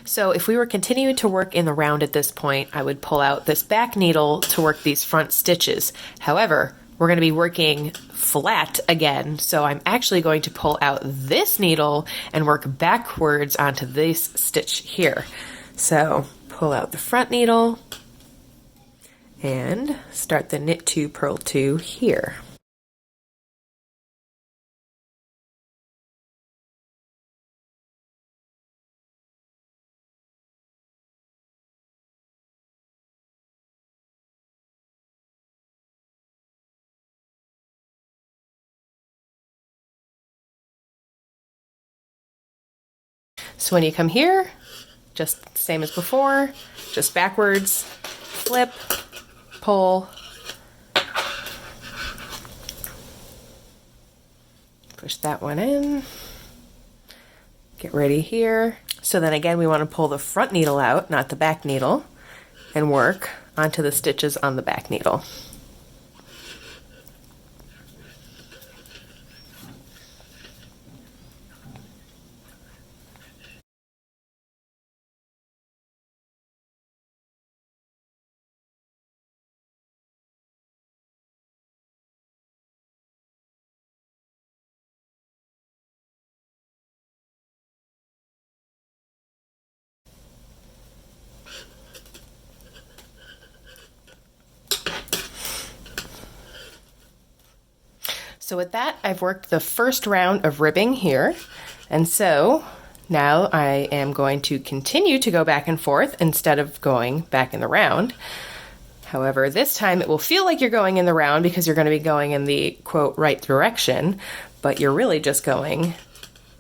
So if we were continuing to work in the round at this point, I would pull out this back needle to work these front stitches. However, we're going to be working flat again, so I'm actually going to pull out this needle and work backwards onto this stitch here. So pull out the front needle and start the knit 2, purl 2 here. So when you come here, just same as before, just backwards, flip, pull, push that one in, get ready here. So then again, we want to pull the front needle out, not the back needle, and work onto the stitches on the back needle. So with that, I've worked the first round of ribbing here, and so now I am going to continue to go back and forth instead of going back in the round. However, this time it will feel like you're going in the round because you're going to be going in the, quote, right direction, but you're really just going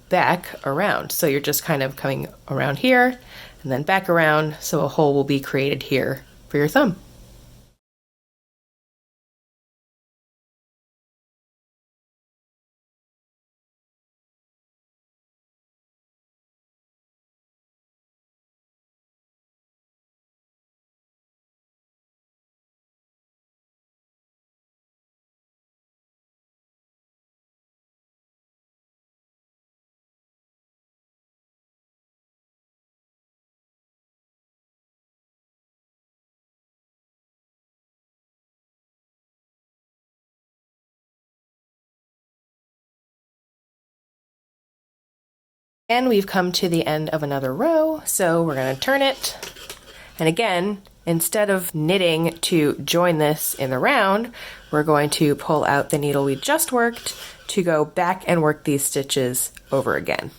back around. So you're just kind of coming around here and then back around, so a hole will be created here for your thumb. And we've come to the end of another row, so we're going to turn it. And again, instead of knitting to join this in the round, we're going to pull out the needle we just worked to go back and work these stitches over again.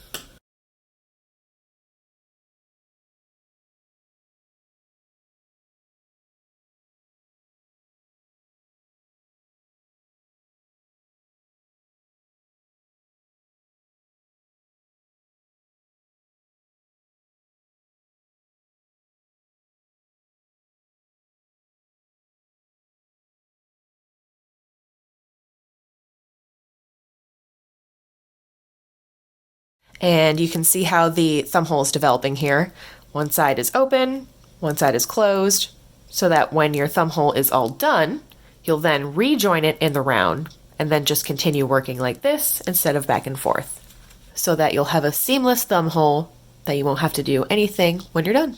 And you can see how the thumb hole is developing here. One side is open, one side is closed, so that when your thumb hole is all done, you'll then rejoin it in the round and then just continue working like this instead of back and forth, so that you'll have a seamless thumb hole that you won't have to do anything when you're done.